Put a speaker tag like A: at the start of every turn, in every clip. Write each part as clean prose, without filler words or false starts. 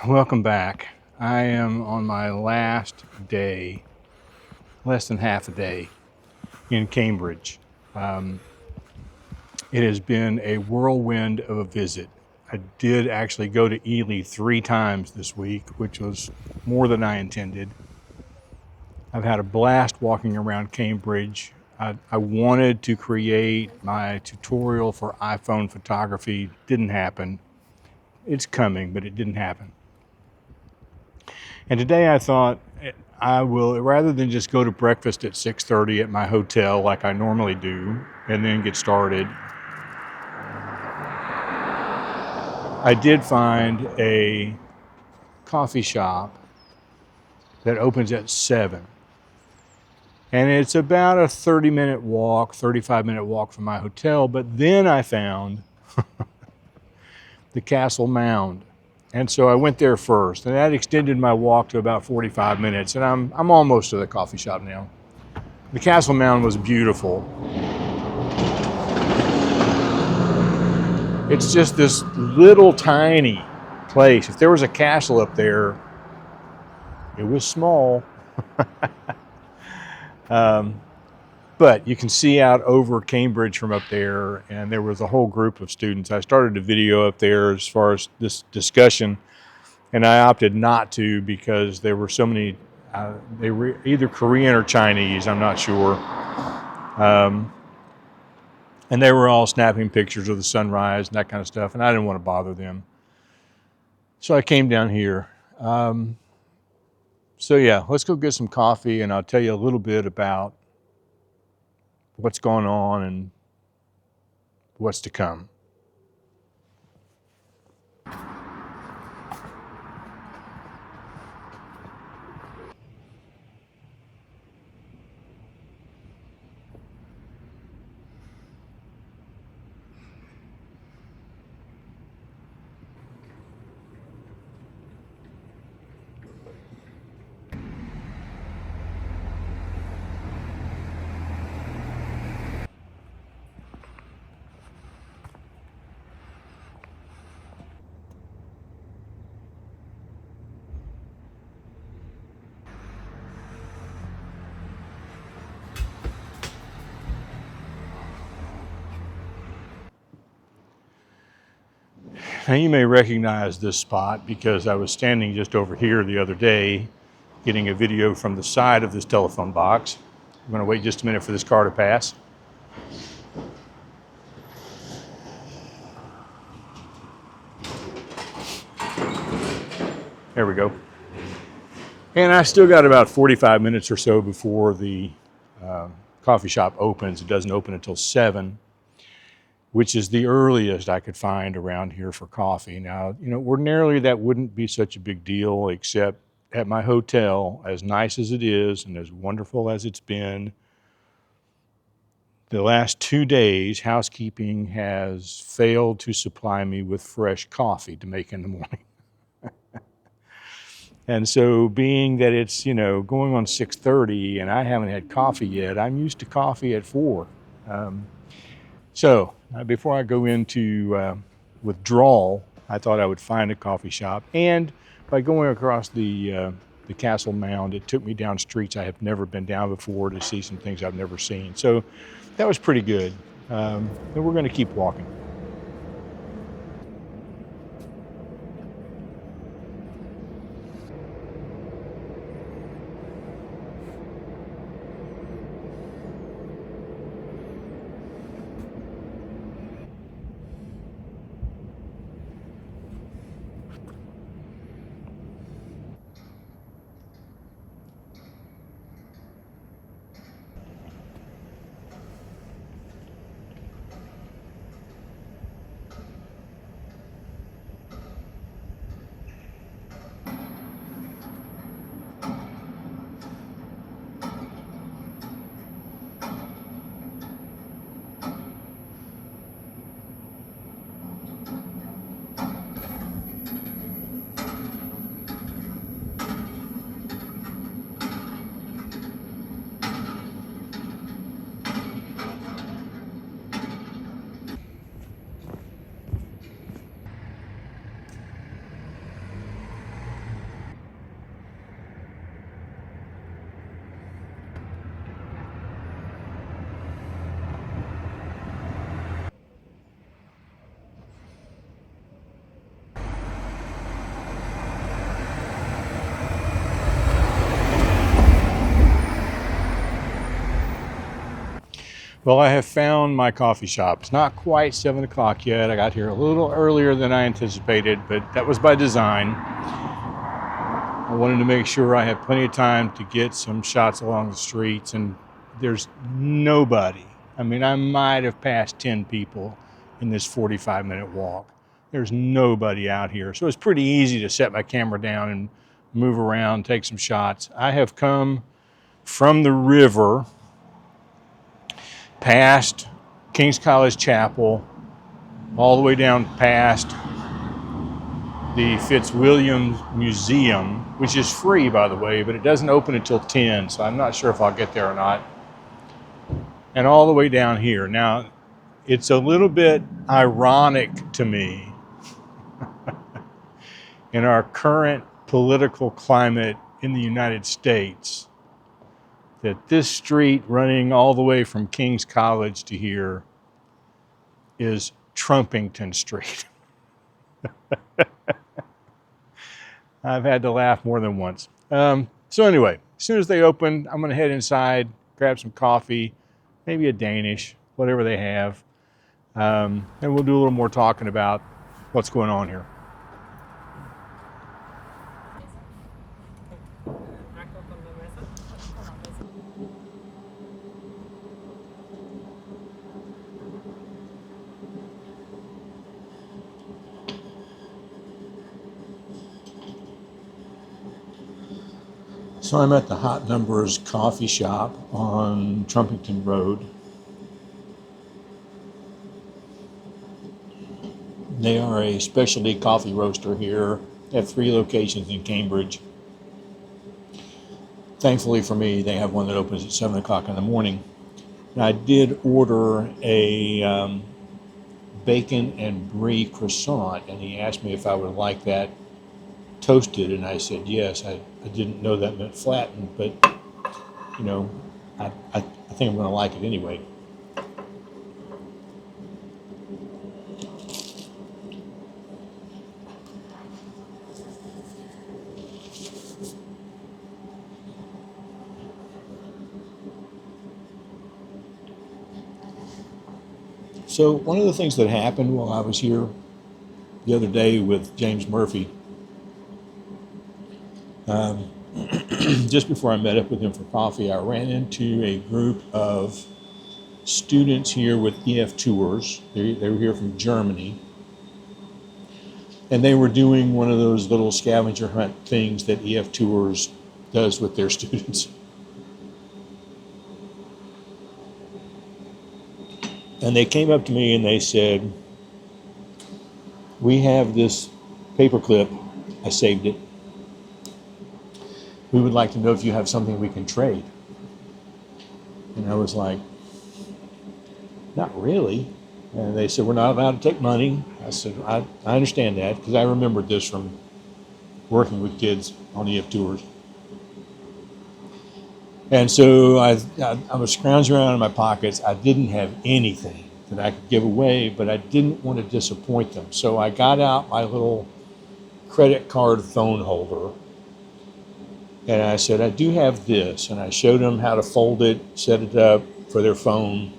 A: Welcome back. I am on my last day, less than half a day, in Cambridge. Um, it has been a whirlwind of a visit. I did actually go to Ely 3 times this week, which was more than I intended. I've had a blast walking around Cambridge. I wanted to create my tutorial for iPhone photography. Didn't happen. It's coming, but it didn't happen. And today I thought I will, rather than just go to breakfast at 6:30 at my hotel like I normally do and then get started, I did find a coffee shop that opens at 7. And it's about a 30-minute walk, 35-minute walk from my hotel, but then I found the Castle Mound. And so I went there first, and that extended my walk to about 45 minutes, and I'm almost to the coffee shop now. The Castle Mound was beautiful. It's just this little tiny place. If there was a castle up there, it was small. But you can see out over Cambridge from up there, and there was a whole group of students. I started a video up there as far as this discussion, and I opted not to because there were so many, they were either Korean or Chinese, I'm not sure. And they were all snapping pictures of the sunrise and that kind of stuff, and I didn't want to bother them. So I came down here. So yeah, let's go get some coffee, and I'll tell you a little bit about what's going on and what's to come. Now you may recognize this spot because I was standing just over here the other day getting a video from the side of this telephone box. I'm going to wait just a minute for this car to pass. There we go. And I still got about 45 minutes or so before the coffee shop opens. It doesn't open until 7, which is the earliest I could find around here for coffee. Now, ordinarily that wouldn't be such a big deal, except at my hotel, as nice as it is and as wonderful as it's been, the last 2 days, housekeeping has failed to supply me with fresh coffee to make in the morning. And so being that it's, going on 6:30 and I haven't had coffee yet, I'm used to coffee at 4. So before I go into withdrawal, I thought I would find a coffee shop. And by going across the Castle Mound, it took me down streets I have never been down before to see some things I've never seen. So that was pretty good. And we're going to keep walking. Well, I have found my coffee shop. It's not quite 7 o'clock yet. I got here a little earlier than I anticipated, but that was by design. I wanted to make sure I had plenty of time to get some shots along the streets, and there's nobody. I mean, I might have passed 10 people in this 45-minute walk. There's nobody out here. So it's pretty easy to set my camera down and move around, take some shots. I have come from the river past King's College Chapel, all the way down past the Fitzwilliam Museum, which is free, by the way, but it doesn't open until 10, so I'm not sure if I'll get there or not. And all the way down here. Now, it's a little bit ironic to me in our current political climate in the United States that this street running all the way from King's College to here is Trumpington Street. I've had to laugh more than once. So anyway, as soon as they open, I'm gonna head inside, grab some coffee, maybe a Danish, whatever they have. And we'll do a little more talking about what's going on here. So I'm at the Hot Numbers coffee shop on Trumpington Road. They are a specialty coffee roaster here. They have 3 locations in Cambridge. Thankfully for me, they have one that opens at 7 o'clock in the morning. And I did order a bacon and brie croissant, and he asked me if I would like that toasted, and I said yes. I didn't know that meant flattened, but you know, I think I'm going to like it anyway. So one of the things that happened while I was here the other day with James Murphy, just before I met up with him for coffee, I ran into a group of students here with EF Tours. They were here from Germany. And they were doing one of those little scavenger hunt things that EF Tours does with their students. And they came up to me and they said, "We have this paperclip. I saved it. We would like to know if you have something we can trade." And I was like, "Not really." And they said, "We're not allowed to take money." I said, I understand that, because I remembered this from working with kids on EF Tours. And so I was scrounging around in my pockets. I didn't have anything that I could give away, but I didn't want to disappoint them. So I got out my little credit card phone holder, and I said, "I do have this." And I showed them how to fold it, set it up for their phone.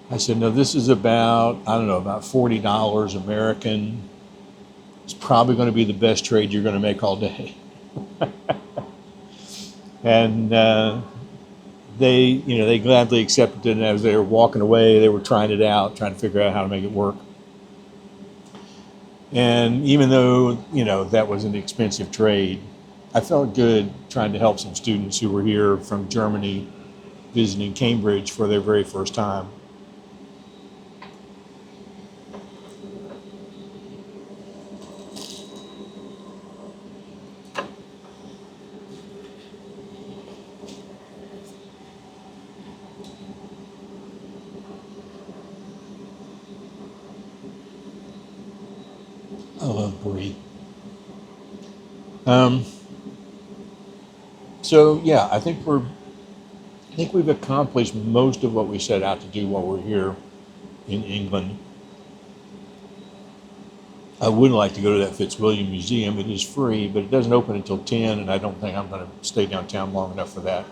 A: I said, "No, this is about, I don't know, about $40 American. It's probably going to be the best trade you're going to make all day." And they gladly accepted it. And as they were walking away, they were trying it out, trying to figure out how to make it work. And even though, that was an expensive trade, I felt good trying to help some students who were here from Germany visiting Cambridge for their very first time. I love brie. So yeah, I think we've accomplished most of what we set out to do while we're here in England. I would like to go to that Fitzwilliam Museum. It is free, but it doesn't open until 10, and I don't think I'm going to stay downtown long enough for that.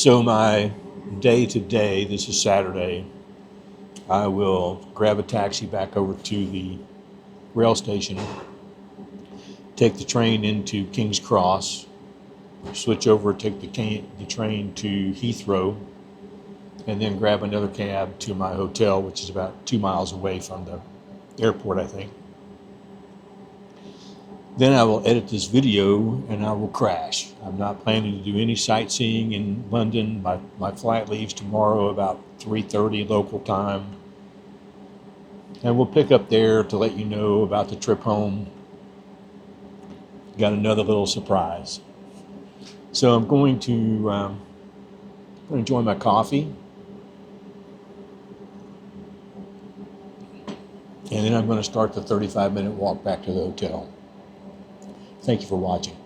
A: So my day today, this is Saturday, I will grab a taxi back over to the rail station, take the train into King's Cross, switch over, take the train to Heathrow, and then grab another cab to my hotel, which is about 2 miles away from the airport, I think. Then I will edit this video and I will crash. I'm not planning to do any sightseeing in London. My flight leaves tomorrow about 3:30 local time. And we'll pick up there to let you know about the trip home. Got another little surprise. So I'm going to enjoy my coffee. And then I'm going to start the 35-minute walk back to the hotel. Thank you for watching.